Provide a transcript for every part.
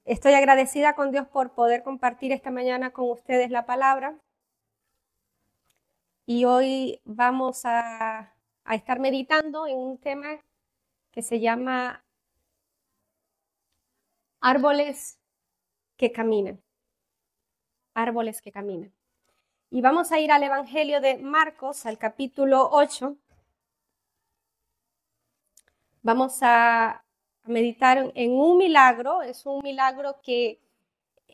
Estoy agradecida con Dios por poder compartir esta mañana con ustedes la palabra. Y hoy vamos a estar meditando en un tema que se llama árboles que caminan. Árboles que caminan. Y vamos a ir al Evangelio de Marcos, al capítulo 8. Vamos a meditar en un milagro. Es un milagro que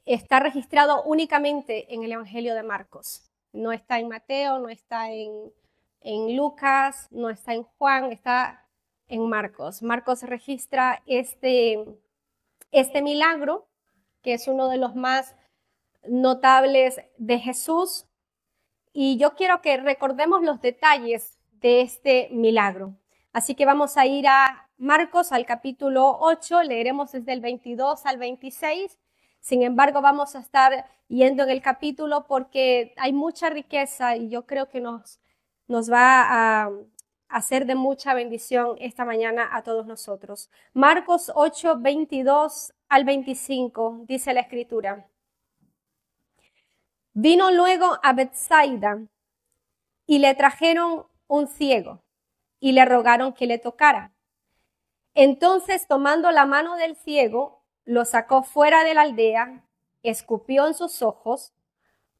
está registrado únicamente en el Evangelio de Marcos. No está en Mateo, no está en Lucas, no está en Juan, está en Marcos. Marcos registra este milagro, que es uno de los más notables de Jesús. Y yo quiero que recordemos los detalles de este milagro. Así que vamos a ir a Marcos, al capítulo 8, leeremos desde el 22 al 26. Sin embargo, vamos a estar yendo en el capítulo porque hay mucha riqueza y yo creo que nos va a ser de mucha bendición esta mañana a todos nosotros. Marcos 8, 22 al 25, dice la Escritura. Vino luego a Betsaida y le trajeron un ciego y le rogaron que le tocara. Entonces, tomando la mano del ciego, lo sacó fuera de la aldea, escupió en sus ojos,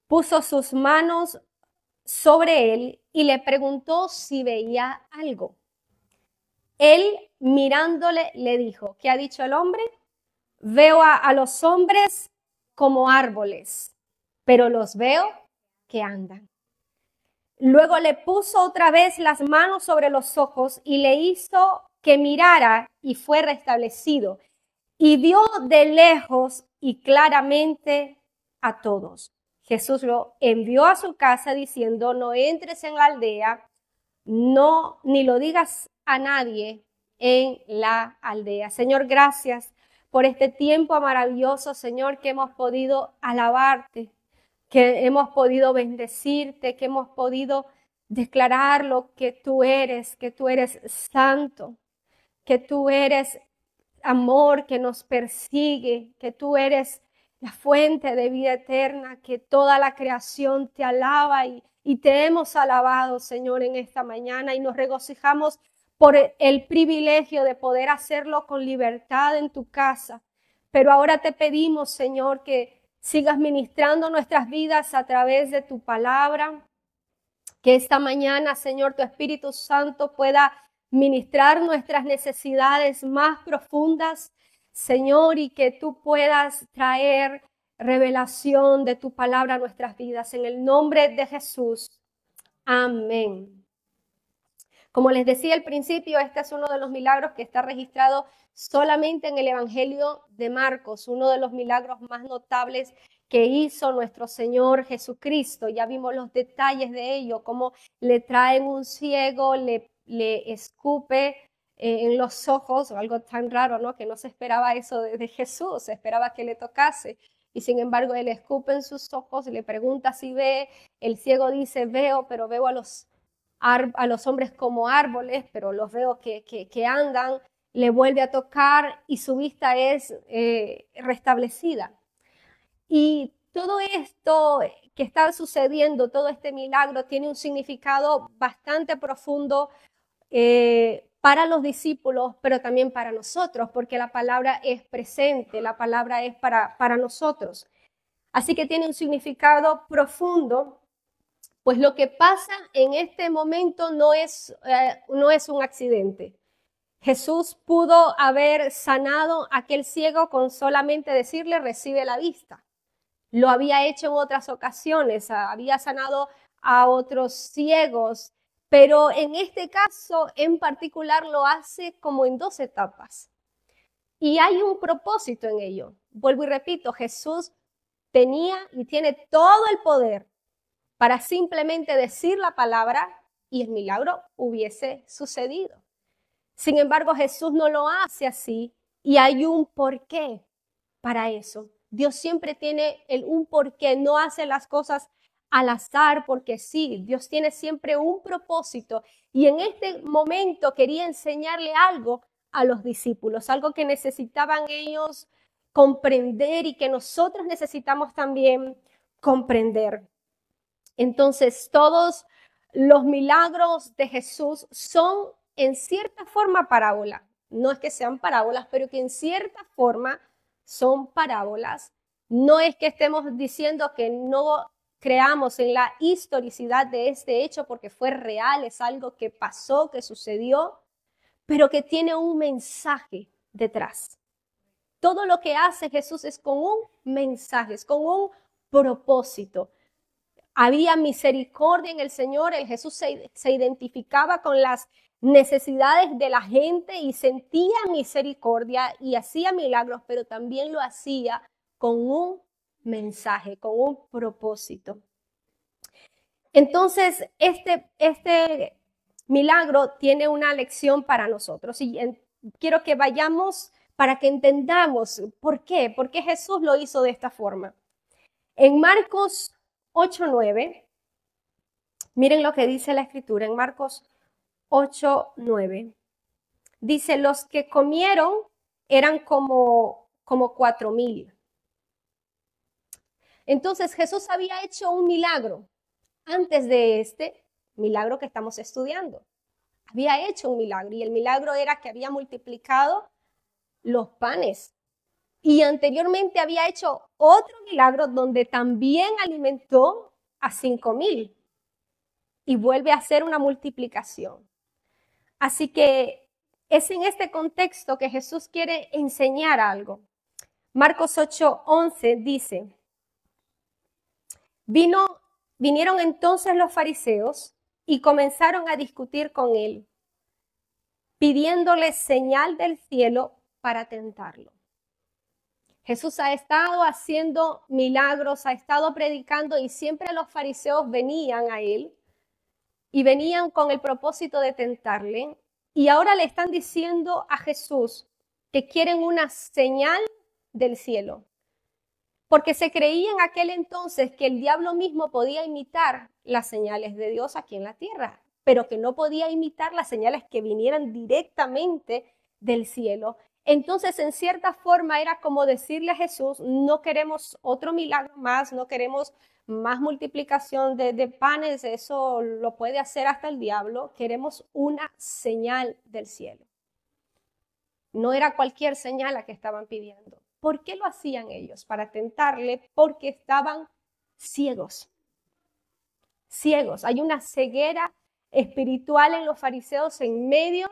puso sus manos sobre él y le preguntó si veía algo. Él, mirándole, le dijo, ¿qué ha dicho el hombre? Veo a los hombres como árboles, pero los veo que andan. Luego le puso otra vez las manos sobre los ojos y le hizo que mirara y fue restablecido. Y vio de lejos y claramente a todos. Jesús lo envió a su casa diciendo, no entres en la aldea, no, ni lo digas a nadie en la aldea. Señor, gracias por este tiempo maravilloso, Señor, que hemos podido alabarte, que hemos podido bendecirte, que hemos podido declarar lo que tú eres santo, que tú eres amor que nos persigue, que tú eres la fuente de vida eterna, que toda la creación te alaba y te hemos alabado, Señor, en esta mañana y nos regocijamos por el privilegio de poder hacerlo con libertad en tu casa. Pero ahora te pedimos, Señor, que sigas ministrando nuestras vidas a través de tu palabra, que esta mañana, Señor, tu Espíritu Santo pueda ministrar nuestras necesidades más profundas, Señor, y que tú puedas traer revelación de tu palabra a nuestras vidas. En el nombre de Jesús. Amén. Como les decía al principio, este es uno de los milagros que está registrado solamente en el Evangelio de Marcos, uno de los milagros más notables que hizo nuestro Señor Jesucristo. Ya vimos los detalles de ello, cómo le traen un ciego, le escupe en los ojos, algo tan raro, ¿no? Que no se esperaba eso de Jesús, se esperaba que le tocase. Y sin embargo, él escupe en sus ojos, le pregunta si ve, el ciego dice, veo, pero veo a los hombres como árboles, pero los veo que andan, le vuelve a tocar y su vista es restablecida. Y todo esto que está sucediendo, todo este milagro, tiene un significado bastante profundo para los discípulos, pero también para nosotros, porque la palabra es presente, la palabra es para nosotros. Así que tiene un significado profundo, pues lo que pasa en este momento no es un accidente. Jesús pudo haber sanado a aquel ciego con solamente decirle, recibe la vista. Lo había hecho en otras ocasiones, había sanado a otros ciegos, pero en este caso en particular lo hace como en dos etapas. Y hay un propósito en ello. Vuelvo y repito, Jesús tenía y tiene todo el poder para simplemente decir la palabra y el milagro hubiese sucedido. Sin embargo, Jesús no lo hace así y hay un porqué para eso. Dios siempre tiene un porqué, no hace las cosas al azar porque sí. Dios tiene siempre un propósito y en este momento quería enseñarle algo a los discípulos, algo que necesitaban ellos comprender y que nosotros necesitamos también comprender. Entonces, todos los milagros de Jesús son en cierta forma parábolas. No es que sean parábolas, pero que en cierta forma son parábolas. No es que estemos diciendo que no creamos en la historicidad de este hecho porque fue real, es algo que pasó, que sucedió, pero que tiene un mensaje detrás. Todo lo que hace Jesús es con un mensaje, es con un propósito. Había misericordia en el Señor, el Jesús se identificaba con las necesidades de la gente y sentía misericordia y hacía milagros, pero también lo hacía con un mensaje, con un propósito. Entonces, este milagro tiene una lección para nosotros y quiero que vayamos para que entendamos por qué Jesús lo hizo de esta forma. En Marcos 8:9, miren lo que dice la Escritura, en Marcos 8:9. Dice, los que comieron eran como 4,000. Entonces Jesús había hecho un milagro antes de este milagro que estamos estudiando. Había hecho un milagro y el milagro era que había multiplicado los panes. Y anteriormente había hecho otro milagro donde también alimentó a 5,000 y vuelve a hacer una multiplicación. Así que es en este contexto que Jesús quiere enseñar algo. Marcos 8:11 dice, vinieron entonces los fariseos y comenzaron a discutir con él, pidiéndole señal del cielo para tentarlo. Jesús ha estado haciendo milagros, ha estado predicando y siempre los fariseos venían a él y venían con el propósito de tentarle. Y ahora le están diciendo a Jesús que quieren una señal del cielo, porque se creía en aquel entonces que el diablo mismo podía imitar las señales de Dios aquí en la tierra, pero que no podía imitar las señales que vinieran directamente del cielo. Entonces, en cierta forma, era como decirle a Jesús, no queremos otro milagro más, no queremos más multiplicación de panes, eso lo puede hacer hasta el diablo, queremos una señal del cielo. No era cualquier señal la que estaban pidiendo. ¿Por qué lo hacían ellos? Para tentarle, porque estaban ciegos. Ciegos. Hay una ceguera espiritual en los fariseos en medio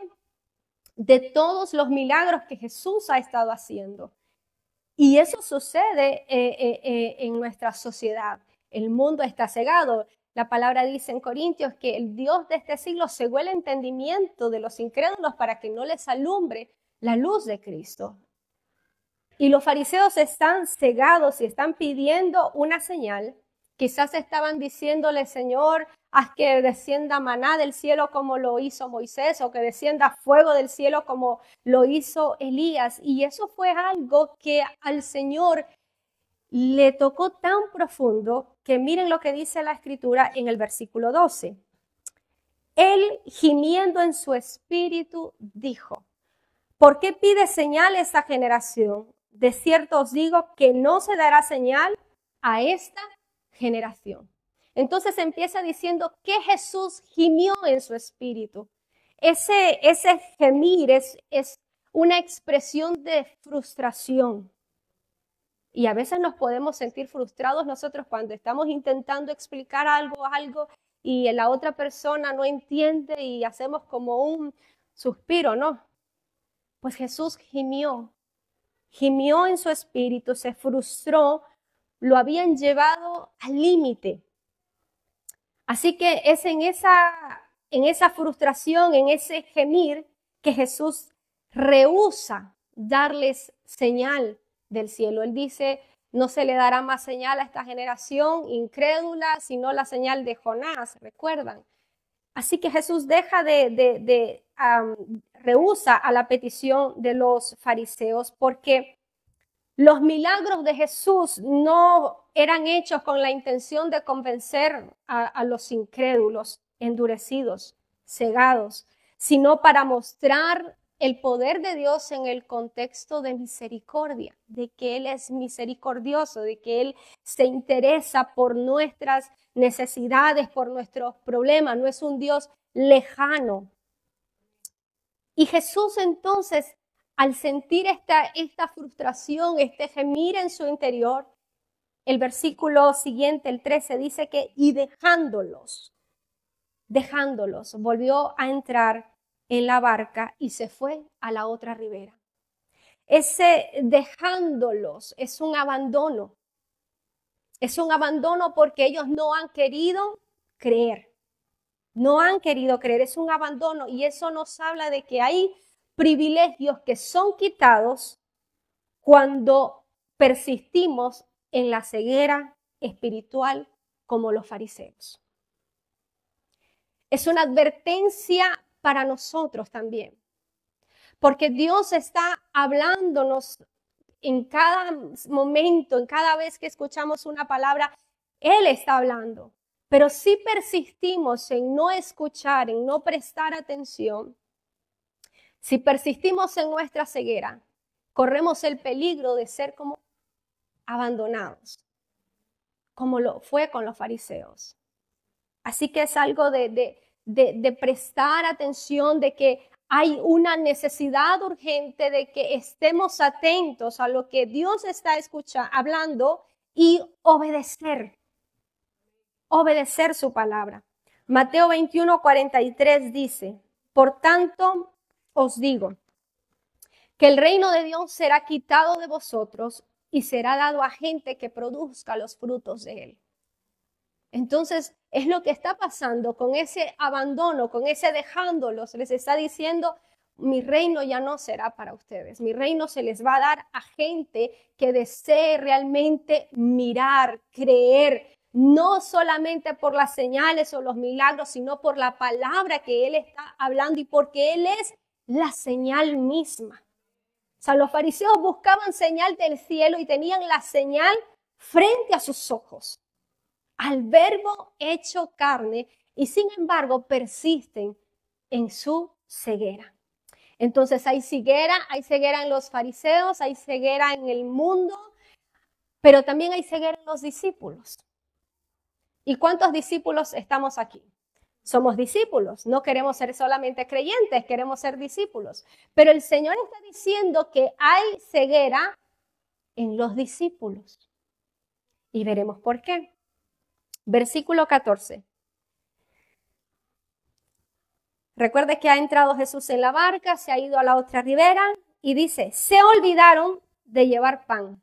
de todos los milagros que Jesús ha estado haciendo. Y eso sucede en nuestra sociedad. El mundo está cegado. La palabra dice en Corintios que el Dios de este siglo cegó el entendimiento de los incrédulos para que no les alumbre la luz de Cristo. Y los fariseos están cegados y están pidiendo una señal. Quizás estaban diciéndole, Señor, haz que descienda maná del cielo como lo hizo Moisés, o que descienda fuego del cielo como lo hizo Elías. Y eso fue algo que al Señor le tocó tan profundo que miren lo que dice la Escritura en el versículo 12. Él, gimiendo en su espíritu, dijo, ¿por qué pide señal esta generación? De cierto os digo que no se dará señal a esta generación. Entonces empieza diciendo que Jesús gimió en su espíritu. Ese gemir es una expresión de frustración. Y a veces nos podemos sentir frustrados nosotros cuando estamos intentando explicar algo y la otra persona no entiende y hacemos como un suspiro, ¿no? Pues Jesús gimió en su espíritu, se frustró, lo habían llevado al límite. Así que es en esa frustración, en ese gemir, que Jesús rehúsa darles señal del cielo. Él dice, no se le dará más señal a esta generación incrédula, sino la señal de Jonás, ¿recuerdan? Así que Jesús rehúsa a la petición de los fariseos porque los milagros de Jesús no eran hechos con la intención de convencer a los incrédulos, endurecidos, cegados, sino para mostrar el poder de Dios en el contexto de misericordia, de que Él es misericordioso, de que Él se interesa por nuestras necesidades, por nuestros problemas, no es un Dios lejano. Y Jesús entonces, al sentir esta frustración, este gemir en su interior, el versículo siguiente, el 13, dice que y dejándolos, volvió a entrar en la barca y se fue a la otra ribera. Ese dejándolos es un abandono. Es un abandono porque ellos no han querido creer. No han querido creer, es un abandono y eso nos habla de que hay privilegios que son quitados cuando persistimos en la ceguera espiritual como los fariseos. Es una advertencia para nosotros también, porque Dios está hablándonos en cada momento, en cada vez que escuchamos una palabra, Él está hablando. Pero si persistimos en no escuchar, en no prestar atención, si persistimos en nuestra ceguera, corremos el peligro de ser como abandonados, como lo fue con los fariseos. Así que es algo de prestar atención, de que hay una necesidad urgente de que estemos atentos a lo que Dios está hablando y obedecer su palabra. Mateo 21:43 dice, por tanto os digo que el reino de Dios será quitado de vosotros y será dado a gente que produzca los frutos de él. Entonces, es lo que está pasando con ese abandono, con ese dejándolos. Les está diciendo, mi reino ya no será para ustedes. Mi reino se les va a dar a gente que desee realmente mirar, creer, no solamente por las señales o los milagros, sino por la palabra que Él está hablando y porque Él es la señal misma. O sea, los fariseos buscaban señal del cielo y tenían la señal frente a sus ojos, al verbo hecho carne, y sin embargo persisten en su ceguera. Entonces hay ceguera en los fariseos, hay ceguera en el mundo, pero también hay ceguera en los discípulos. ¿Y cuántos discípulos estamos aquí? Somos discípulos, no queremos ser solamente creyentes, queremos ser discípulos. Pero el Señor está diciendo que hay ceguera en los discípulos. Y veremos por qué. Versículo 14. Recuerde que ha entrado Jesús en la barca, se ha ido a la otra ribera y dice, se olvidaron de llevar pan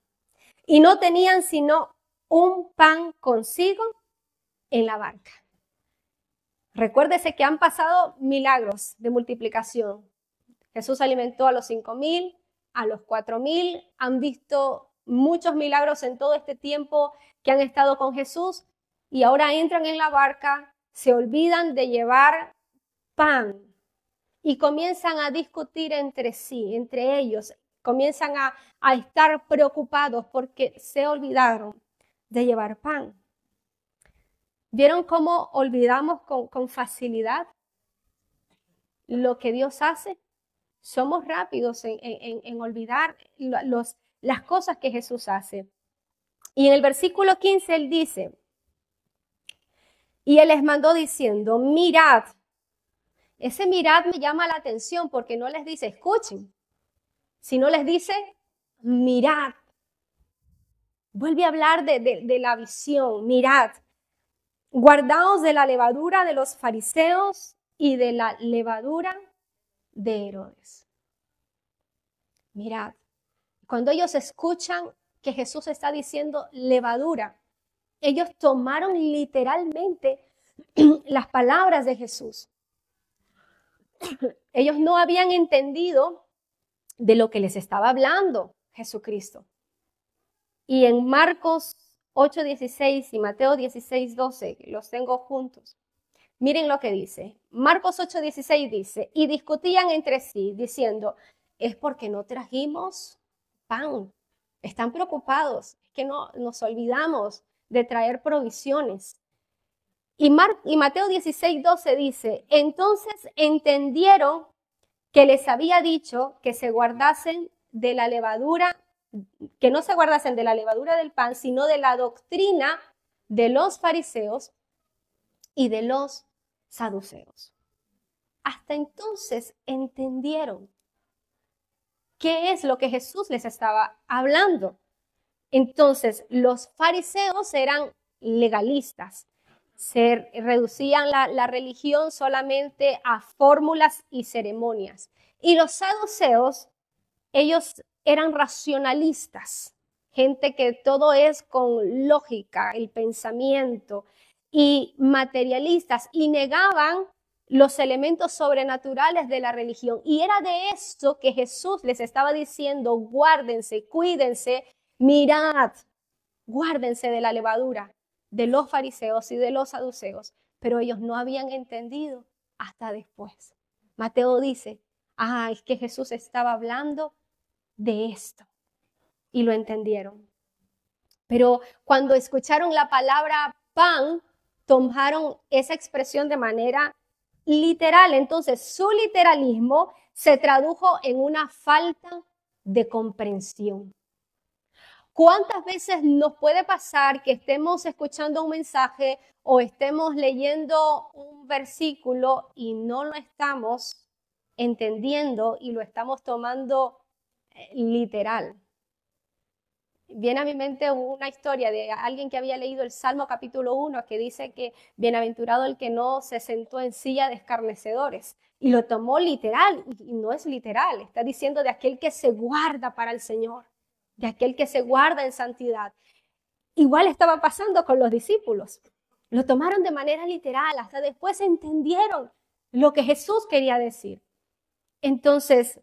y no tenían sino un pan consigo en la barca. Recuérdese que han pasado milagros de multiplicación. Jesús alimentó a los 5,000, a los 4,000, han visto muchos milagros en todo este tiempo que han estado con Jesús y ahora entran en la barca, se olvidan de llevar pan y comienzan a discutir entre sí, entre ellos, comienzan a estar preocupados porque se olvidaron de llevar pan. ¿Vieron cómo olvidamos con facilidad lo que Dios hace? Somos rápidos en olvidar las cosas que Jesús hace. Y en el versículo 15 él dice, y él les mandó diciendo, mirad. Ese mirad me llama la atención porque no les dice escuchen, sino les dice mirad. Vuelve a hablar de la visión, mirad. Guardaos de la levadura de los fariseos y de la levadura de Herodes. Mirad, cuando ellos escuchan que Jesús está diciendo levadura, ellos tomaron literalmente las palabras de Jesús. Ellos no habían entendido de lo que les estaba hablando Jesucristo. Y en Marcos 8:16 y Mateo 16:12, los tengo juntos. Miren lo que dice. Marcos 8:16 dice, y discutían entre sí, diciendo, es porque no trajimos pan. Están preocupados, es que no nos olvidamos de traer provisiones. Y Mateo 16:12 dice, entonces entendieron que les había dicho que se guardasen de la levadura, que no se guardasen de la levadura del pan, sino de la doctrina de los fariseos y de los saduceos. Hasta entonces entendieron qué es lo que Jesús les estaba hablando. Entonces, los fariseos eran legalistas. Se reducían la religión solamente a fórmulas y ceremonias. Y los saduceos, ellos eran racionalistas, gente que todo es con lógica, el pensamiento, y materialistas, y negaban los elementos sobrenaturales de la religión. Y era de eso que Jesús les estaba diciendo: guárdense, cuídense, mirad, guárdense de la levadura de los fariseos y de los saduceos. Pero ellos no habían entendido hasta después. Mateo dice: es que Jesús estaba hablando de esto, y lo entendieron. Pero cuando escucharon la palabra pan, tomaron esa expresión de manera literal. Entonces, su literalismo se tradujo en una falta de comprensión. ¿Cuántas veces nos puede pasar que estemos escuchando un mensaje o estemos leyendo un versículo y no lo estamos entendiendo y lo estamos tomando literal? Viene a mi mente una historia de alguien que había leído el Salmo capítulo 1, que dice que bienaventurado el que no se sentó en silla de escarnecedores, y lo tomó literal, y no es literal, está diciendo de aquel que se guarda para el Señor, de aquel que se guarda en santidad. Igual estaba pasando con los discípulos, lo tomaron de manera literal, hasta después entendieron lo que Jesús quería decir. Entonces,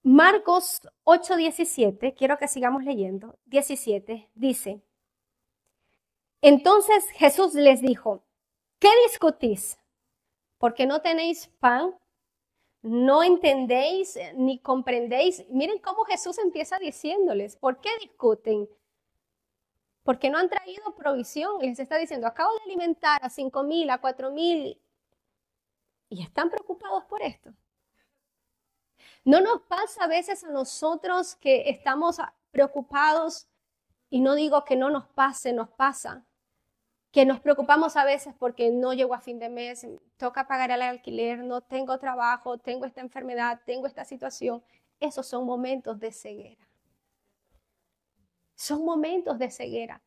Marcos 8:17, quiero que sigamos leyendo, 17, dice: entonces Jesús les dijo: ¿qué discutís? ¿Porque no tenéis pan? ¿No entendéis ni comprendéis? Miren cómo Jesús empieza diciéndoles: ¿por qué discuten? Porque no han traído provisión. Les está diciendo: acabo de alimentar a 5,000, a 4,000, y están preocupados por esto. ¿No nos pasa a veces a nosotros que estamos preocupados? Y no digo que no nos pase, nos pasa. Que nos preocupamos a veces porque no llego a fin de mes, toca pagar el alquiler, no tengo trabajo, tengo esta enfermedad, tengo esta situación. Esos son momentos de ceguera. Son momentos de ceguera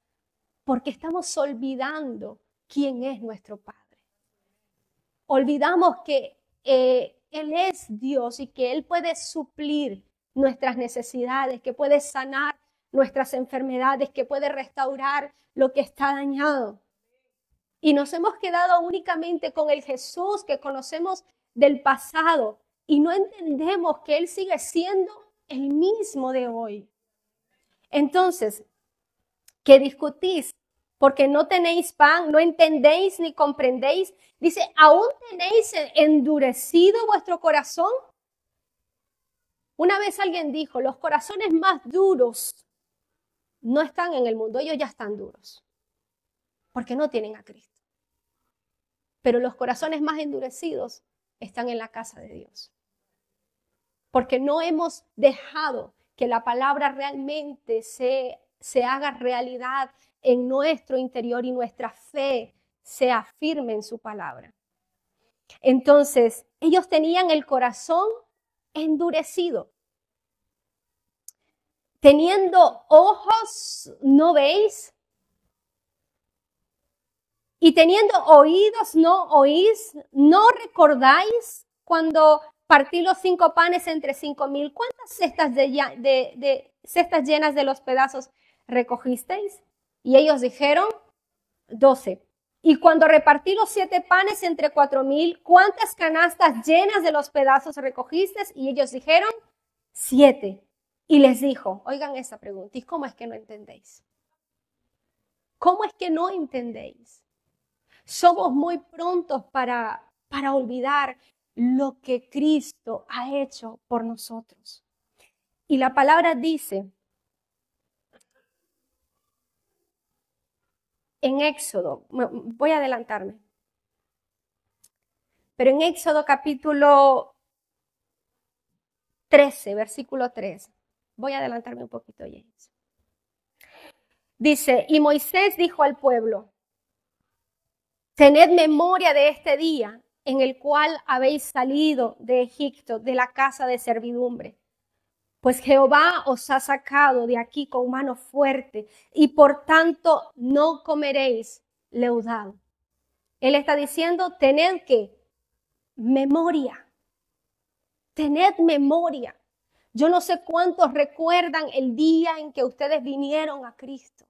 porque estamos olvidando quién es nuestro Padre. Olvidamos que Él es Dios y que Él puede suplir nuestras necesidades, que puede sanar nuestras enfermedades, que puede restaurar lo que está dañado. Y nos hemos quedado únicamente con el Jesús que conocemos del pasado y no entendemos que Él sigue siendo el mismo de hoy. Entonces, ¿qué discutís? Porque no tenéis pan, no entendéis ni comprendéis. Dice: ¿aún tenéis endurecido vuestro corazón? Una vez alguien dijo: los corazones más duros no están en el mundo, ellos ya están duros, porque no tienen a Cristo. Pero los corazones más endurecidos están en la casa de Dios, porque no hemos dejado que la palabra realmente se haga realidad en nuestro interior y nuestra fe sea firme en su palabra. Entonces, ellos tenían el corazón endurecido. Teniendo ojos, ¿no veis? Y teniendo oídos, ¿no oís? ¿No recordáis cuando partí los 5 panes entre 5,000? ¿Cuántas cestas cestas llenas de los pedazos recogisteis? Y ellos dijeron: 12. Y cuando repartí los 7 panes entre 4,000, ¿cuántas canastas llenas de los pedazos recogisteis? Y ellos dijeron: 7. Y les dijo, oigan esta pregunta: ¿y cómo es que no entendéis? ¿Cómo es que no entendéis? Somos muy prontos para olvidar lo que Cristo ha hecho por nosotros. Y la palabra dice en Éxodo, voy a adelantarme, Pero en Éxodo capítulo 13, versículo 3, voy a adelantarme un poquito, James. Dice, y Moisés dijo al pueblo, tened memoria de este día en el cual habéis salido de Egipto, de la casa de servidumbre. Pues Jehová os ha sacado de aquí con mano fuerte y por tanto no comeréis leudado. Él está diciendo, tened que memoria. Tened memoria. Yo no sé cuántos recuerdan el día en que ustedes vinieron a Cristo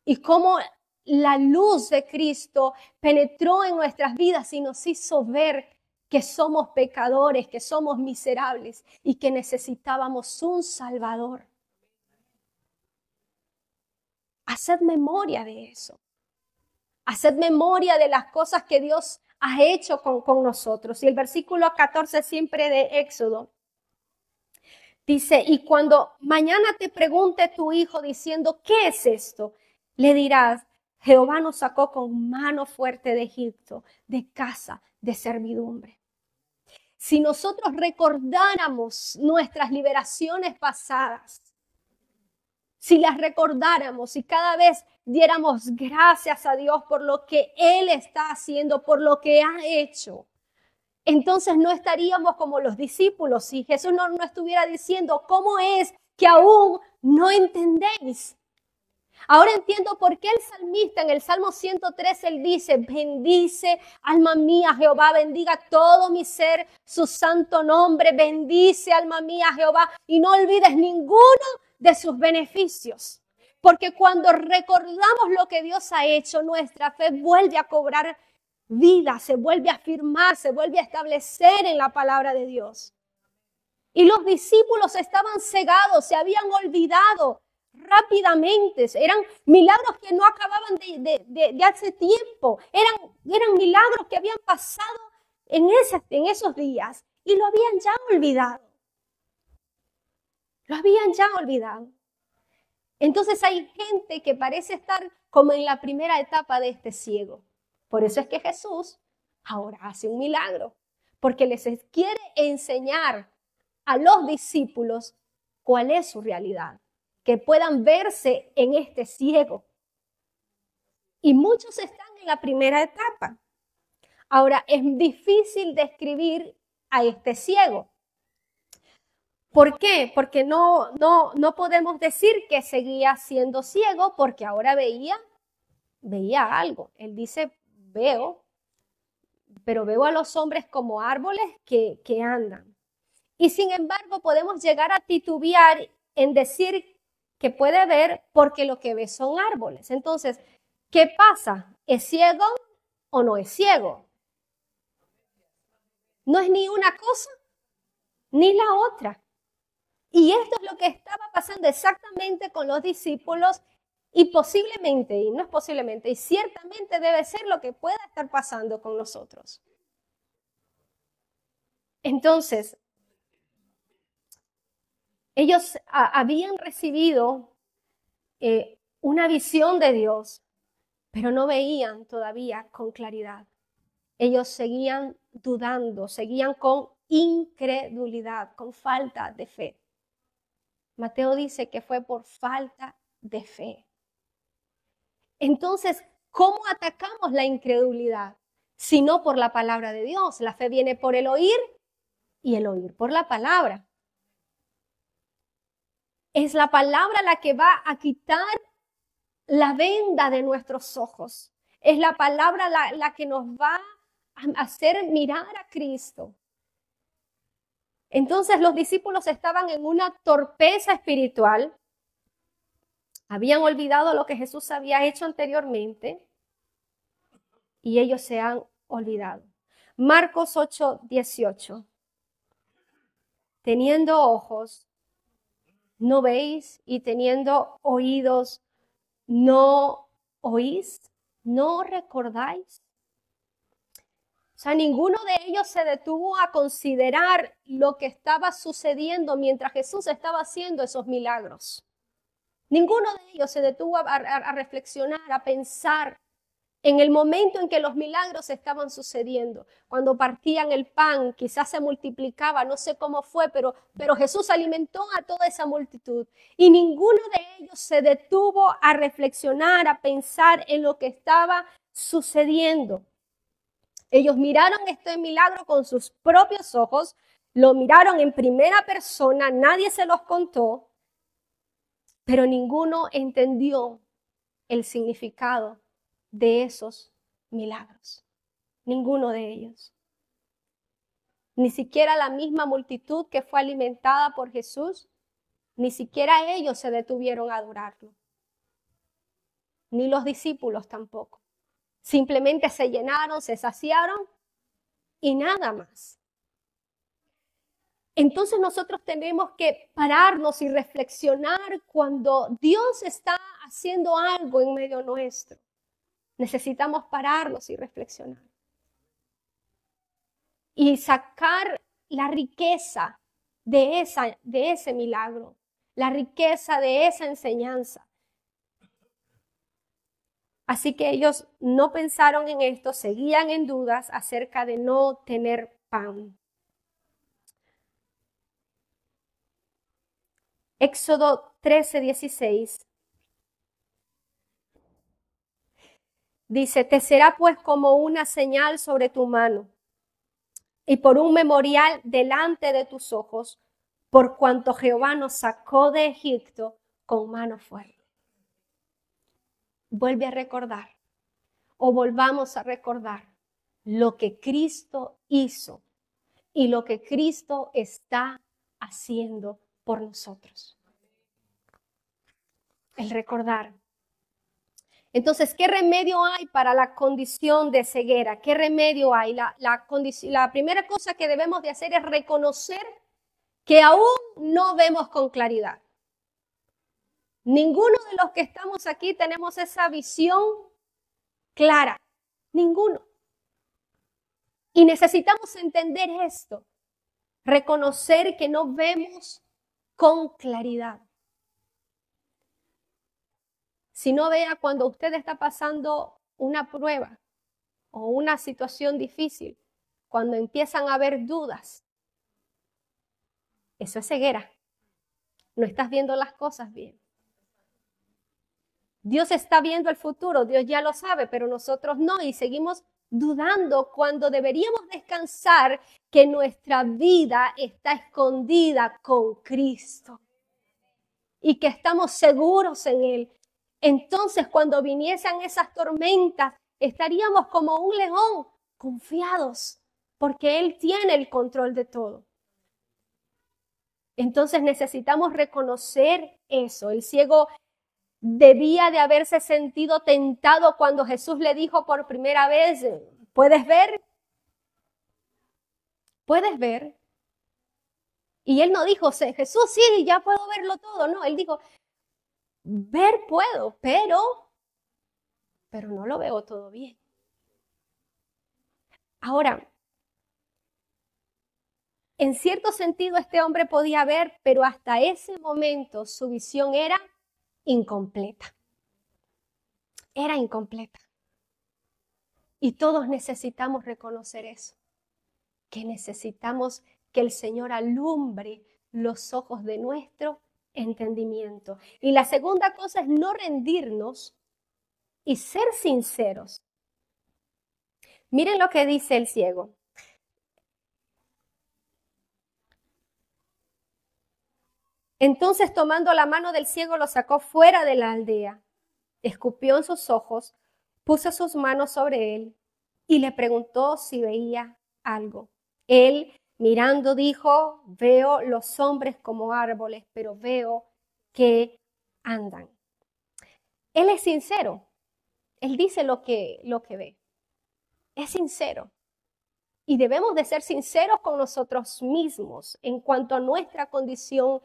y cómo la luz de Cristo penetró en nuestras vidas y nos hizo ver que somos pecadores, que somos miserables y que necesitábamos un Salvador. Haced memoria de eso. Haced memoria de las cosas que Dios ha hecho con nosotros. Y el versículo 14 siempre de Éxodo dice, y cuando mañana te pregunte tu hijo diciendo, ¿qué es esto? Le dirás, Jehová nos sacó con mano fuerte de Egipto, de casa de servidumbre. Si nosotros recordáramos nuestras liberaciones pasadas, si las recordáramos y cada vez diéramos gracias a Dios por lo que Él está haciendo, por lo que ha hecho, entonces no estaríamos como los discípulos. Si Jesús no estuviera diciendo, ¿cómo es que aún no entendéis? Ahora entiendo por qué el salmista en el Salmo 103, él dice, bendice alma mía Jehová, bendiga todo mi ser, su santo nombre, bendice alma mía Jehová y no olvides ninguno de sus beneficios. Porque cuando recordamos lo que Dios ha hecho, nuestra fe vuelve a cobrar vida, se vuelve a afirmar, se vuelve a establecer en la palabra de Dios. Y los discípulos estaban cegados, se habían olvidado rápidamente, eran milagros que no acababan de hace tiempo, eran milagros que habían pasado en esos días y lo habían ya olvidado. Lo habían ya olvidado. Entonces hay gente que parece estar como en la primera etapa de este ciego. Por eso es que Jesús ahora hace un milagro, porque les quiere enseñar a los discípulos cuál es su realidad, que puedan verse en este ciego. Y muchos están en la primera etapa. Ahora, es difícil describir a este ciego. ¿Por qué? Porque no podemos decir que seguía siendo ciego porque ahora veía algo. Él dice, veo, pero veo a los hombres como árboles que andan. Y sin embargo, podemos llegar a titubear en decir que puede ver porque lo que ve son árboles. Entonces, ¿qué pasa? ¿Es ciego o no es ciego? No es ni una cosa ni la otra. Y esto es lo que estaba pasando exactamente con los discípulos y posiblemente, y no es posiblemente, y ciertamente debe ser lo que pueda estar pasando con nosotros. Entonces, ellos habían recibido una visión de Dios, pero no veían todavía con claridad. Ellos seguían dudando, seguían con incredulidad, con falta de fe. Mateo dice que fue por falta de fe. Entonces, ¿cómo atacamos la incredulidad? Si no por la palabra de Dios. La fe viene por el oír y el oír por la palabra. Es la palabra la que va a quitar la venda de nuestros ojos. Es la palabra la que nos va a hacer mirar a Cristo. Entonces los discípulos estaban en una torpeza espiritual. Habían olvidado lo que Jesús había hecho anteriormente y ellos se han olvidado. Marcos 8:18. Teniendo ojos, ¿no veis? Y teniendo oídos, ¿no oís? ¿No recordáis? O sea, ninguno de ellos se detuvo a considerar lo que estaba sucediendo mientras Jesús estaba haciendo esos milagros. Ninguno de ellos se detuvo a reflexionar, a pensar En el momento en que los milagros estaban sucediendo, cuando partían el pan, quizás se multiplicaba, no sé cómo fue, pero Jesús alimentó a toda esa multitud y ninguno de ellos se detuvo a reflexionar, a pensar en lo que estaba sucediendo. Ellos miraron este milagro con sus propios ojos, lo miraron en primera persona, nadie se los contó, pero ninguno entendió el significado de esos milagros. Ninguno de ellos. Ni siquiera la misma multitud que fue alimentada por Jesús, ni siquiera ellos se detuvieron a adorarlo. Ni los discípulos tampoco. Simplemente se llenaron, se saciaron y nada más. Entonces nosotros tenemos que pararnos y reflexionar cuando Dios está haciendo algo en medio nuestro. Necesitamos pararnos y reflexionar. Y sacar la riqueza de ese milagro, la riqueza de esa enseñanza. Así que ellos no pensaron en esto, seguían en dudas acerca de no tener pan. Éxodo 13:16 dice, te será pues como una señal sobre tu mano y por un memorial delante de tus ojos, por cuanto Jehová nos sacó de Egipto con mano fuerte. Vuelve a recordar, o volvamos a recordar lo que Cristo hizo y lo que Cristo está haciendo por nosotros. El recordar. Entonces, ¿qué remedio hay para la condición de ceguera? ¿Qué remedio hay? La primera cosa que debemos de hacer es reconocer que aún no vemos con claridad. Ninguno de los que estamos aquí tenemos esa visión clara. Ninguno. Y necesitamos entender esto. Reconocer que no vemos con claridad. Si no vea cuando usted está pasando una prueba o una situación difícil, cuando empiezan a haber dudas, eso es ceguera. No estás viendo las cosas bien. Dios está viendo el futuro, Dios ya lo sabe, pero nosotros no y seguimos dudando cuando deberíamos descansar que nuestra vida está escondida con Cristo y que estamos seguros en Él. Entonces, cuando viniesen esas tormentas, estaríamos como un león, confiados, porque Él tiene el control de todo. Entonces necesitamos reconocer eso. El ciego debía de haberse sentido tentado cuando Jesús le dijo por primera vez, ¿puedes ver? ¿Puedes ver? Y él no dijo, Jesús, sí, ya puedo verlo todo. No, él dijo, ver puedo, pero no lo veo todo bien. Ahora, en cierto sentido este hombre podía ver, pero hasta ese momento su visión era incompleta. Era incompleta. Y todos necesitamos reconocer eso, que necesitamos que el Señor alumbre los ojos de nuestro entendimiento. Y la segunda cosa es no rendirnos y ser sinceros. Miren lo que dice el ciego. Entonces, tomando la mano del ciego, lo sacó fuera de la aldea, escupió en sus ojos, puso sus manos sobre él y le preguntó si veía algo. Él, mirando, dijo, veo los hombres como árboles, pero veo que andan. Él es sincero. Él dice lo que ve. Es sincero. Y debemos de ser sinceros con nosotros mismos en cuanto a nuestra condición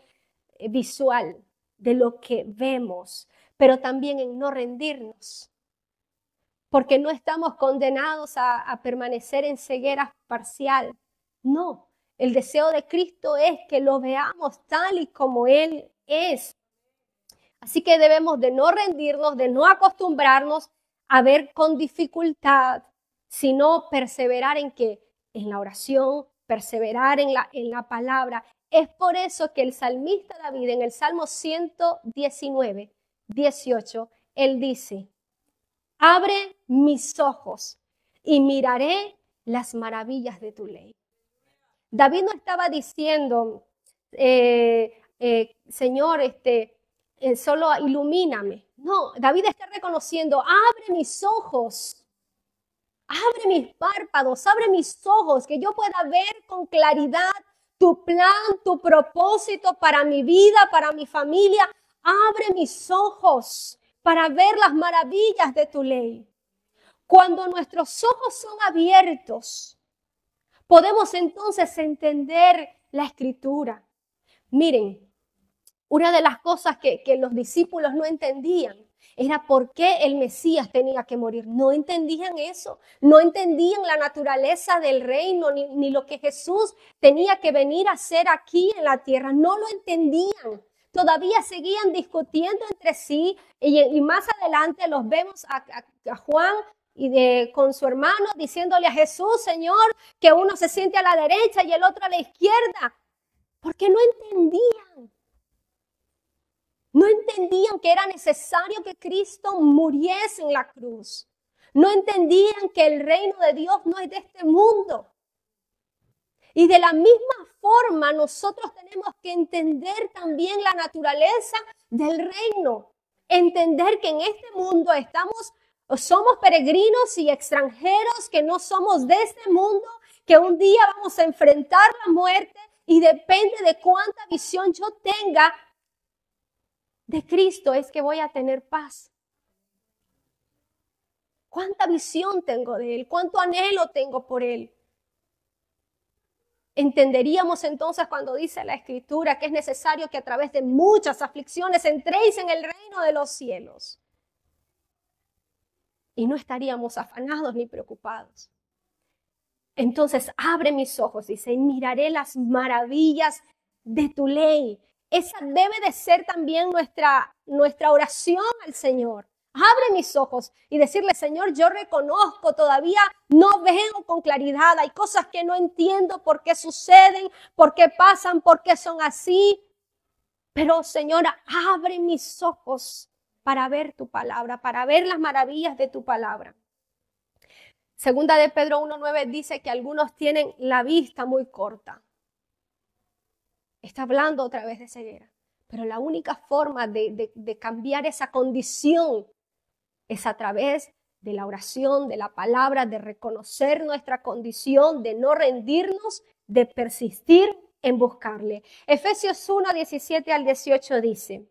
visual de lo que vemos, pero también en no rendirnos, porque no estamos condenados a permanecer en ceguera parcial. No, el deseo de Cristo es que lo veamos tal y como Él es. Así que debemos de no rendirnos, de no acostumbrarnos a ver con dificultad, sino perseverar en qué? En la oración, perseverar en la palabra. Es por eso que el salmista David en el Salmo 119, 18, él dice, abre mis ojos y miraré las maravillas de tu ley. David no estaba diciendo, Señor, solo ilumíname. No, David está reconociendo, abre mis ojos, abre mis párpados, abre mis ojos, que yo pueda ver con claridad tu plan, tu propósito para mi vida, para mi familia. Abre mis ojos para ver las maravillas de tu ley. Cuando nuestros ojos son abiertos, podemos entonces entender la Escritura. Miren, una de las cosas que los discípulos no entendían era por qué el Mesías tenía que morir. No entendían eso, no entendían la naturaleza del reino, ni lo que Jesús tenía que venir a hacer aquí en la tierra. No lo entendían. Todavía seguían discutiendo entre sí y más adelante los vemos a Juan con su hermano diciéndole a Jesús, Señor, que uno se siente a la derecha y el otro a la izquierda, porque no entendían. No entendían que era necesario que Cristo muriese en la cruz. No entendían que el reino de Dios no es de este mundo. Y de la misma forma nosotros tenemos que entender también la naturaleza del reino. Entender que en este mundo somos peregrinos y extranjeros, que no somos de este mundo, que un día vamos a enfrentar la muerte y depende de cuánta visión yo tenga de Cristo es que voy a tener paz. ¿Cuánta visión tengo de Él? ¿Cuánto anhelo tengo por Él? Entenderíamos entonces cuando dice la Escritura que es necesario que a través de muchas aflicciones entréis en el reino de los cielos. Y no estaríamos afanados ni preocupados. Entonces abre mis ojos, dice, y miraré las maravillas de tu ley. Esa debe de ser también nuestra oración al Señor. Abre mis ojos y decirle, Señor, yo reconozco, todavía no veo con claridad. Hay cosas que no entiendo por qué suceden, por qué pasan, por qué son así. Pero, Señor, abre mis ojos para ver tu palabra, para ver las maravillas de tu palabra. Segunda de Pedro 1:9 dice que algunos tienen la vista muy corta. Está hablando otra vez de ceguera. Pero la única forma de cambiar esa condición es a través de la oración, de la palabra, de reconocer nuestra condición, de no rendirnos, de persistir en buscarle. Efesios 1:17-18 dice,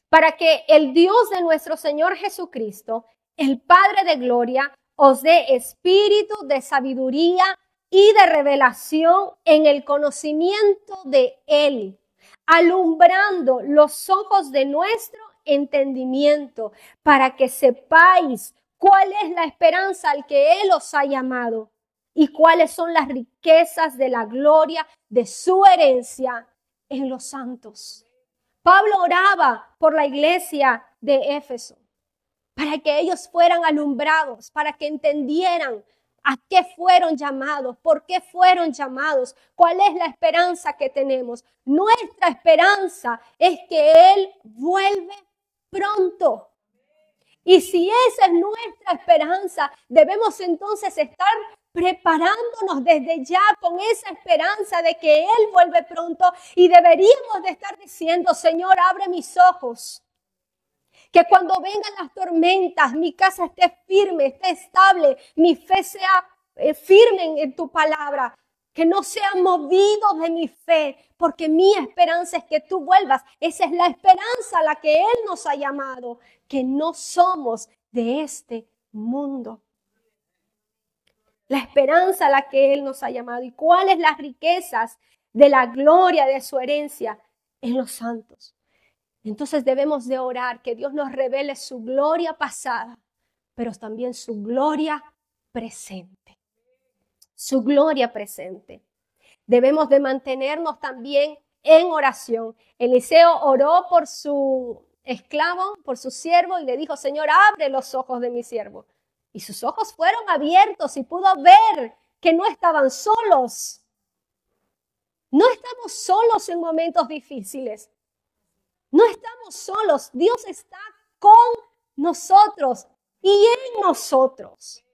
para que el Dios de nuestro Señor Jesucristo, el Padre de gloria, os dé espíritu de sabiduría y de revelación en el conocimiento de Él, alumbrando los ojos de nuestro entendimiento, para que sepáis cuál es la esperanza al que Él os ha llamado y cuáles son las riquezas de la gloria de su herencia en los santos. Pablo oraba por la iglesia de Éfeso, para que ellos fueran alumbrados, para que entendieran a qué fueron llamados, por qué fueron llamados, cuál es la esperanza que tenemos. Nuestra esperanza es que Él vuelve pronto. Y si esa es nuestra esperanza, debemos entonces estar preparándonos desde ya con esa esperanza de que Él vuelve pronto y deberíamos de estar diciendo, Señor, abre mis ojos. Que cuando vengan las tormentas, mi casa esté firme, esté estable, mi fe sea firme en tu palabra. Que no sea movido de mi fe, porque mi esperanza es que tú vuelvas. Esa es la esperanza a la que Él nos ha llamado, que no somos de este mundo. La esperanza a la que Él nos ha llamado. ¿Y cuáles las riquezas de la gloria de su herencia en los santos? Entonces debemos de orar que Dios nos revele su gloria pasada, pero también su gloria presente. Su gloria presente. Debemos de mantenernos también en oración. Eliseo oró por su esclavo, por su siervo, y le dijo, Señor, abre los ojos de mi siervo. Y sus ojos fueron abiertos y pudo ver que no estaban solos. No estamos solos en momentos difíciles. No estamos solos. Dios está con nosotros y en nosotros.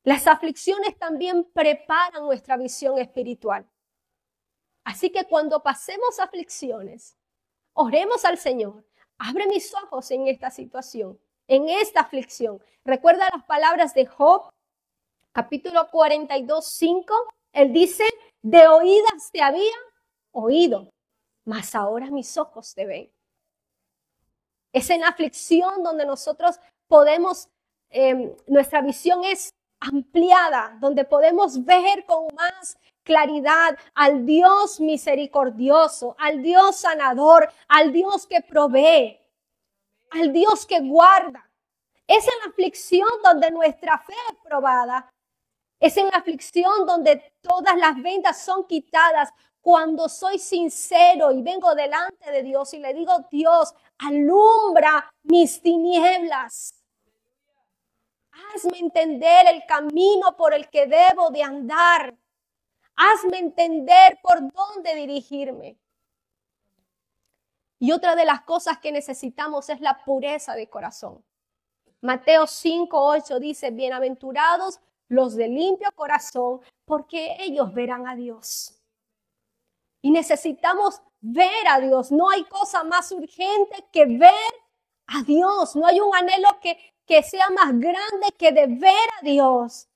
Las aflicciones también preparan nuestra visión espiritual. Así que cuando pasemos aflicciones, oremos al Señor. Abre mis ojos en esta situación, en esta aflicción. Recuerda las palabras de Job, capítulo 42, 5. Él dice, de oídas te había oído, mas ahora mis ojos te ven. Es en la aflicción donde nosotros podemos, nuestra visión es ampliada, donde podemos ver con más claridad al Dios misericordioso, al Dios sanador, al Dios que provee, al Dios que guarda. Es en la aflicción donde nuestra fe es probada. Es en la aflicción donde todas las vendas son quitadas. Cuando soy sincero y vengo delante de Dios y le digo, Dios, alumbra mis tinieblas. Hazme entender el camino por el que debo de andar. Hazme entender por dónde dirigirme. Y otra de las cosas que necesitamos es la pureza de corazón. Mateo 5:8 dice, bienaventurados los de limpio corazón, porque ellos verán a Dios. Y necesitamos ver a Dios. No hay cosa más urgente que ver a Dios. No hay un anhelo que sea más grande que de ver a Dios.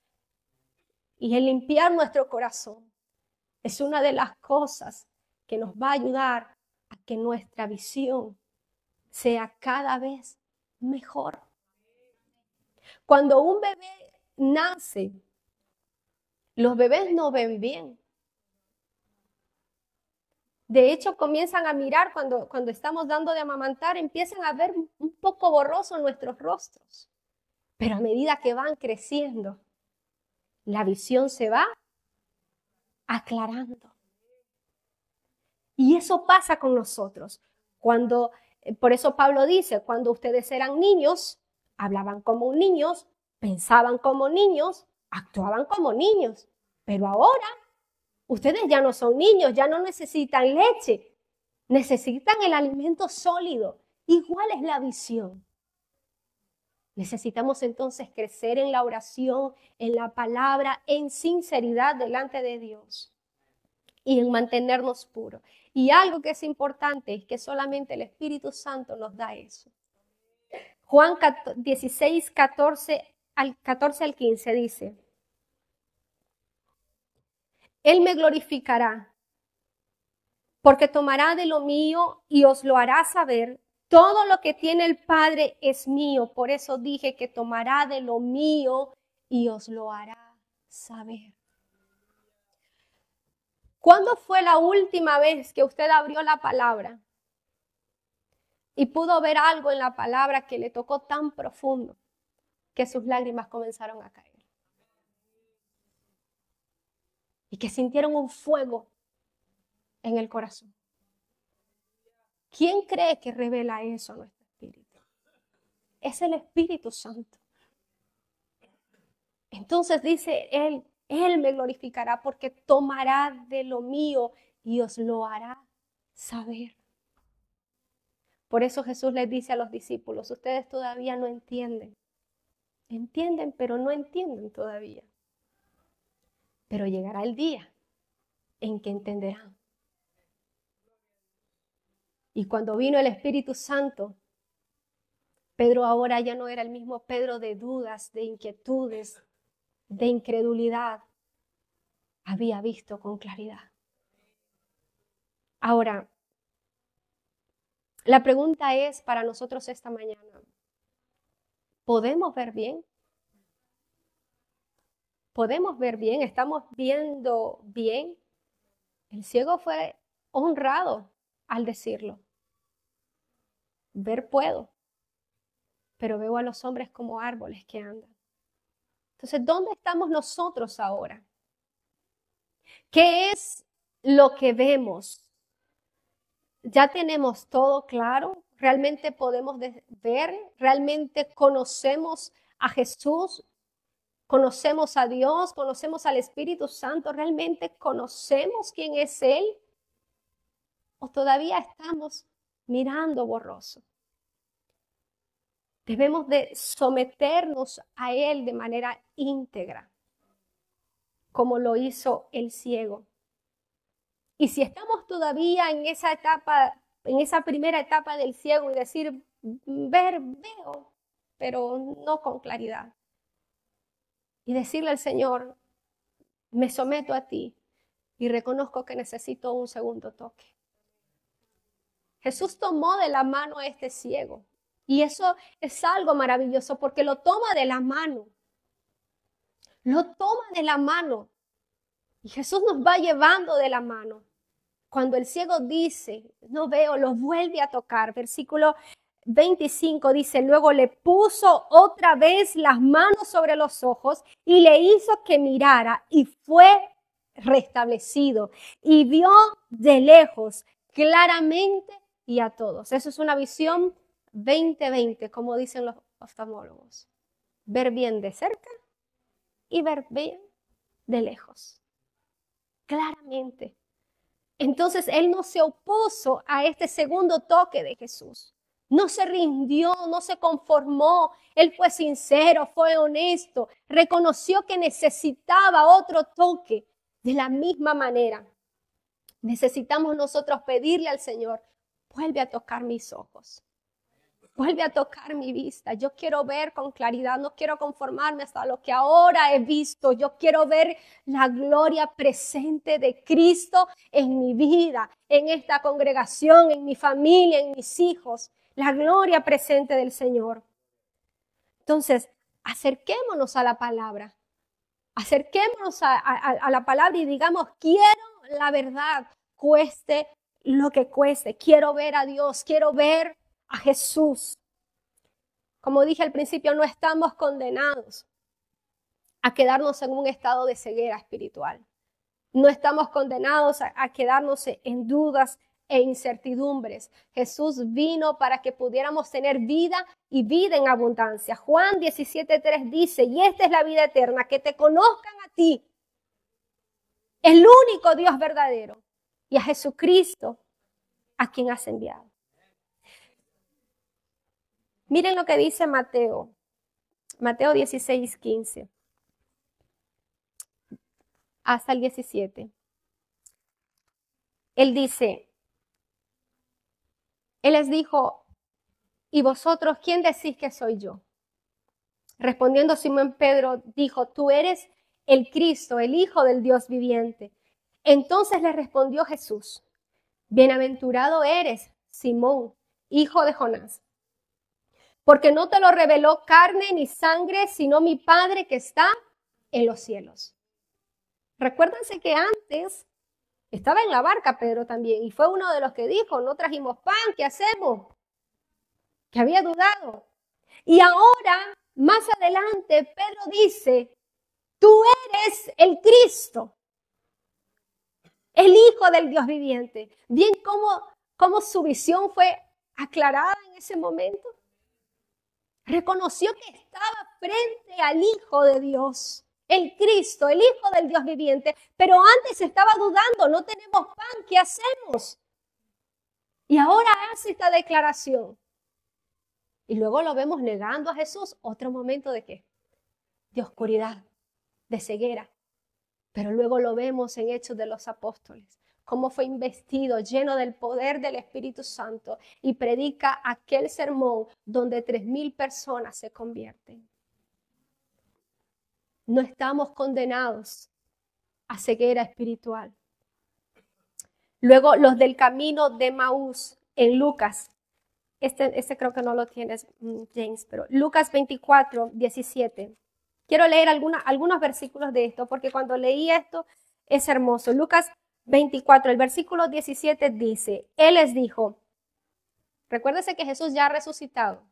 Y el limpiar nuestro corazón es una de las cosas que nos va a ayudar a que nuestra visión sea cada vez mejor. Cuando un bebé nace, los bebés no ven bien. De hecho, comienzan a mirar cuando estamos dando de amamantar, empiezan a ver un poco borroso nuestros rostros. Pero a medida que van creciendo, la visión se va aclarando. Y eso pasa con nosotros. Por eso Pablo dice, cuando ustedes eran niños, hablaban como niños, pensaban como niños, actuaban como niños. Pero ahora, ustedes ya no son niños, ya no necesitan leche, necesitan el alimento sólido. Igual es la visión. Necesitamos entonces crecer en la oración, en la palabra, en sinceridad delante de Dios y en mantenernos puros. Y algo que es importante es que solamente el Espíritu Santo nos da eso. Juan 16, 14 al 15 dice, Él me glorificará, porque tomará de lo mío y os lo hará saber. Todo lo que tiene el Padre es mío. Por eso dije que tomará de lo mío y os lo hará saber. ¿Cuándo fue la última vez que usted abrió la palabra y pudo ver algo en la palabra que le tocó tan profundo que sus lágrimas comenzaron a caer? Y que sintieron un fuego en el corazón. ¿Quién cree que revela eso a nuestro espíritu? Es el Espíritu Santo. Entonces dice Él me glorificará porque tomará de lo mío y os lo hará saber. Por eso Jesús les dice a los discípulos, ustedes todavía no entienden. Entienden, pero no entienden todavía. Pero llegará el día en que entenderán. Y cuando vino el Espíritu Santo, Pedro ahora ya no era el mismo Pedro de dudas, de inquietudes, de incredulidad. Había visto con claridad. Ahora, la pregunta es para nosotros esta mañana, ¿podemos ver bien? ¿Podemos ver bien? ¿Estamos viendo bien? El ciego fue honrado al decirlo. Ver puedo, pero veo a los hombres como árboles que andan. Entonces, ¿dónde estamos nosotros ahora? ¿Qué es lo que vemos? ya tenemos todo claro, realmente podemos ver, realmente conocemos a Jesús, conocemos a Dios, conocemos al Espíritu Santo, realmente conocemos quién es Él, o todavía estamos mirando borroso. Debemos de someternos a Él de manera íntegra, como lo hizo el ciego. Y si estamos todavía en esa etapa, en esa primera etapa del ciego y decir, veo, pero no con claridad. Y decirle al Señor, me someto a ti y reconozco que necesito un segundo toque. Jesús tomó de la mano a este ciego. Y eso es algo maravilloso porque lo toma de la mano. Lo toma de la mano. Y Jesús nos va llevando de la mano. Cuando el ciego dice, no veo, lo vuelve a tocar. Versículo 25 dice, luego le puso otra vez las manos sobre los ojos y le hizo que mirara y fue restablecido. Y vio de lejos claramente y a todos. Eso es una visión 20/20, como dicen los oftalmólogos. Ver bien de cerca y ver bien de lejos. Claramente. Entonces él no se opuso a este segundo toque de Jesús. No se rindió, no se conformó. Él fue sincero, fue honesto. Reconoció que necesitaba otro toque. De la misma manera, necesitamos nosotros pedirle al Señor, vuelve a tocar mis ojos. Vuelve a tocar mi vista. Yo quiero ver con claridad. No quiero conformarme hasta lo que ahora he visto. Yo quiero ver la gloria presente de Cristo en mi vida, en esta congregación, en mi familia, en mis hijos. La gloria presente del Señor. Entonces, acerquémonos a la palabra. Acerquémonos a la palabra y digamos, quiero la verdad, cueste lo que cueste. Quiero ver a Dios, quiero ver a Jesús. Como dije al principio, no estamos condenados a quedarnos en un estado de ceguera espiritual. No estamos condenados a quedarnos en dudas e incertidumbres. Jesús vino para que pudiéramos tener vida y vida en abundancia. Juan 17:3 dice, y esta es la vida eterna, que te conozcan a ti, el único Dios verdadero, y a Jesucristo, a quien has enviado. Miren lo que dice Mateo 16:15 hasta el 17. Él les dijo, ¿y vosotros quién decís que soy yo? Respondiendo Simón Pedro dijo, tú eres el Cristo, el Hijo del Dios viviente. Entonces le respondió Jesús, bienaventurado eres, Simón, hijo de Jonás, porque no te lo reveló carne ni sangre, sino mi Padre que está en los cielos. Recuérdense que antes estaba en la barca Pedro también, y fue uno de los que dijo, no trajimos pan, ¿qué hacemos? Que había dudado. Y ahora, más adelante, Pedro dice, tú eres el Cristo, el Hijo del Dios viviente. Bien, cómo su visión fue aclarada en ese momento. Reconoció que estaba frente al Hijo de Dios, el Cristo, el Hijo del Dios viviente, pero antes estaba dudando, no tenemos pan, ¿qué hacemos? Y ahora hace esta declaración. Y luego lo vemos negando a Jesús, otro momento de ¿qué? De oscuridad, de ceguera. Pero luego lo vemos en Hechos de los Apóstoles, cómo fue investido, lleno del poder del Espíritu Santo y predica aquel sermón donde 3,000 personas se convierten. No estamos condenados a ceguera espiritual. Luego los del camino de Maús en Lucas. Este creo que no lo tienes, James, pero Lucas 24:17. Quiero leer algunos versículos de esto, porque cuando leí esto es hermoso. Lucas 24, el versículo 17 dice, Él les dijo, recuérdese que Jesús ya ha resucitado,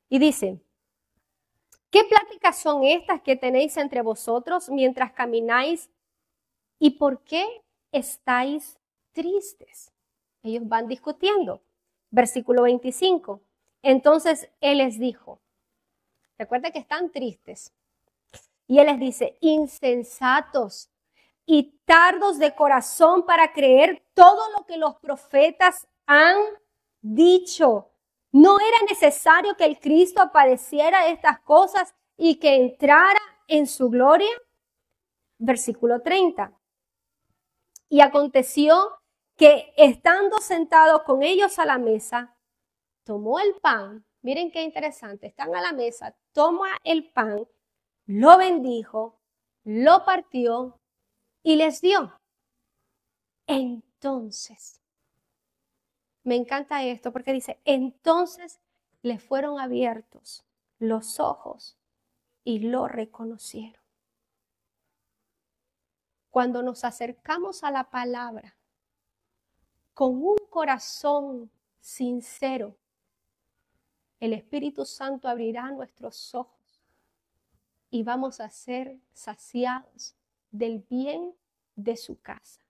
y dice, ¿qué pláticas son estas que tenéis entre vosotros mientras camináis? ¿Y por qué estáis tristes? Ellos van discutiendo. Versículo 25. Entonces él les dijo, recuerden que están tristes. Y él les dice, insensatos y tardos de corazón para creer todo lo que los profetas han dicho. ¿No era necesario que el Cristo padeciera estas cosas y que entrara en su gloria? Versículo 30. Y aconteció que estando sentado con ellos a la mesa, tomó el pan. Miren qué interesante, están a la mesa, toma el pan, lo bendijo, lo partió y les dio. Entonces, me encanta esto porque dice, entonces le fueron abiertos los ojos y lo reconocieron. Cuando nos acercamos a la palabra con un corazón sincero, el Espíritu Santo abrirá nuestros ojos y vamos a ser saciados del bien de su casa.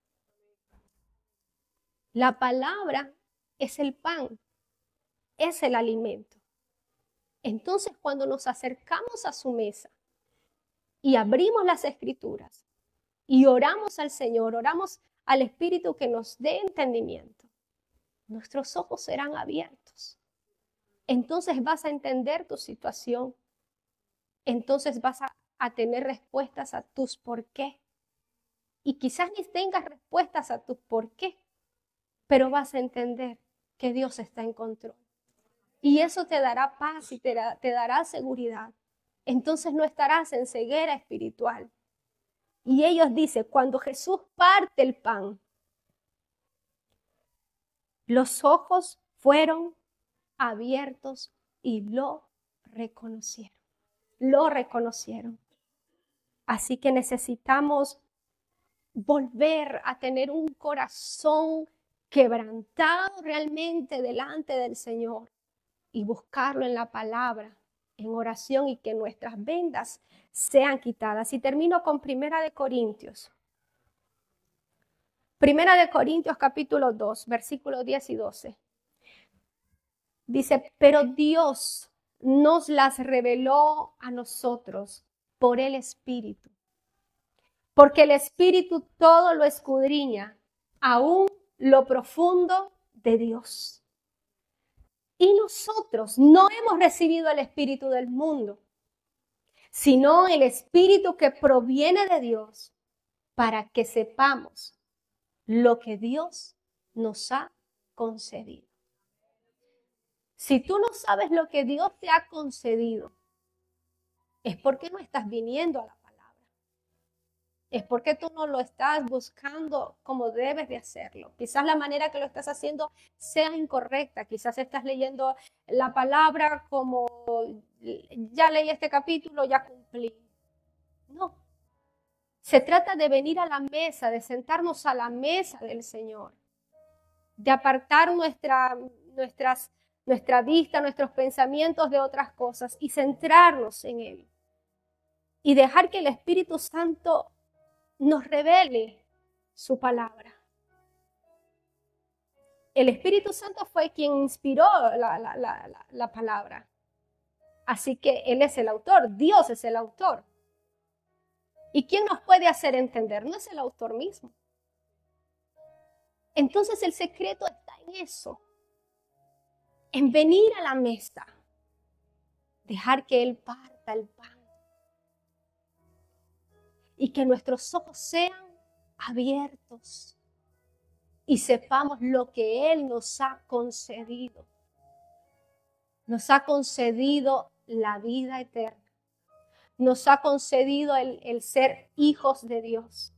La palabra es el pan, es el alimento. Entonces, cuando nos acercamos a su mesa y abrimos las Escrituras y oramos al Señor, oramos al Espíritu que nos dé entendimiento, nuestros ojos serán abiertos. Entonces vas a entender tu situación. Entonces vas a tener respuestas a tus por qué. Y quizás ni tengas respuestas a tus por qué, pero vas a entender que Dios está en control. Y eso te dará paz y te dará seguridad. Entonces no estarás en ceguera espiritual. Y ellos dicen, cuando Jesús parte el pan, los ojos fueron abiertos y lo reconocieron. Lo reconocieron. Así que necesitamos volver a tener un corazón quebrantado realmente delante del Señor y buscarlo en la palabra, en oración, y que nuestras vendas sean quitadas. Y termino con Primera de Corintios. Primera de Corintios capítulo 2, versículos 10 y 12. Dice, pero Dios nos las reveló a nosotros por el Espíritu. Porque el Espíritu todo lo escudriña, aún lo profundo de Dios. Y nosotros no hemos recibido el Espíritu del mundo, sino el Espíritu que proviene de Dios, para que sepamos lo que Dios nos ha concedido. Si tú no sabes lo que Dios te ha concedido, es porque no estás viniendo a la palabra. Es porque tú no lo estás buscando como debes de hacerlo. Quizás la manera que lo estás haciendo sea incorrecta. Quizás estás leyendo la palabra como, ya leí este capítulo, ya cumplí. No. Se trata de venir a la mesa, de sentarnos a la mesa del Señor, de apartar nuestra vista, nuestros pensamientos de otras cosas y centrarnos en Él. Y dejar que el Espíritu Santo nos revele su palabra. El Espíritu Santo fue quien inspiró la palabra. Así que Él es el autor, Dios es el autor. ¿Y quién nos puede hacer entender? No es el autor mismo. Entonces el secreto está en eso, en venir a la mesa, dejar que Él parta el pan y que nuestros ojos sean abiertos y sepamos lo que Él nos ha concedido. Nos ha concedido la vida eterna. Nos ha concedido el ser hijos de Dios.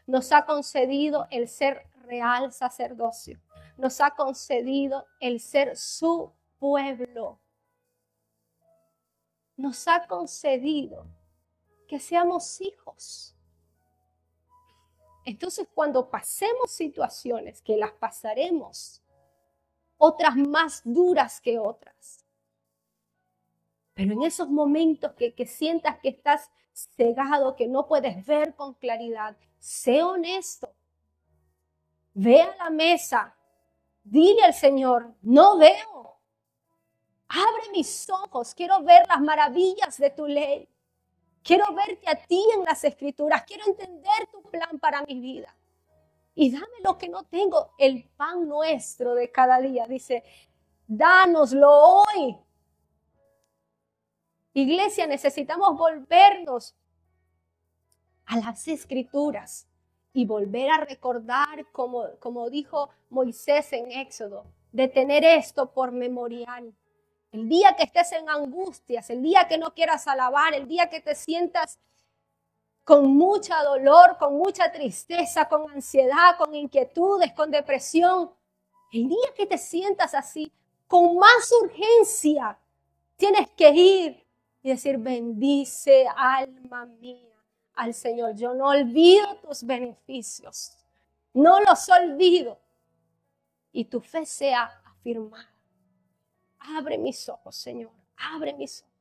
Nos ha concedido el ser real sacerdocio. Nos ha concedido el ser su pueblo. Nos ha concedido que seamos hijos. Entonces, cuando pasemos situaciones, que las pasaremos, otras más duras que otras, pero en esos momentos que sientas que estás cegado, que no puedes ver con claridad, sé honesto. Ve a la mesa Dile al Señor, no veo. Abre mis ojos, quiero ver las maravillas de tu ley. Quiero verte a ti en las Escrituras. Quiero entender tu plan para mi vida. Y dame lo que no tengo, el pan nuestro de cada día. Dice, dánoslo hoy. Iglesia, necesitamos volvernos a las Escrituras y volver a recordar, como dijo Moisés en Éxodo, de tener esto por memorial. El día que estés en angustias, el día que no quieras alabar, el día que te sientas con mucha dolor, con mucha tristeza, con ansiedad, con inquietudes, con depresión, el día que te sientas así, con más urgencia, tienes que ir y decir, bendice alma mía al Señor. Yo no olvido tus beneficios, no los olvido. Y tu fe sea afirmada. Abre mis ojos, Señor, abre mis ojos.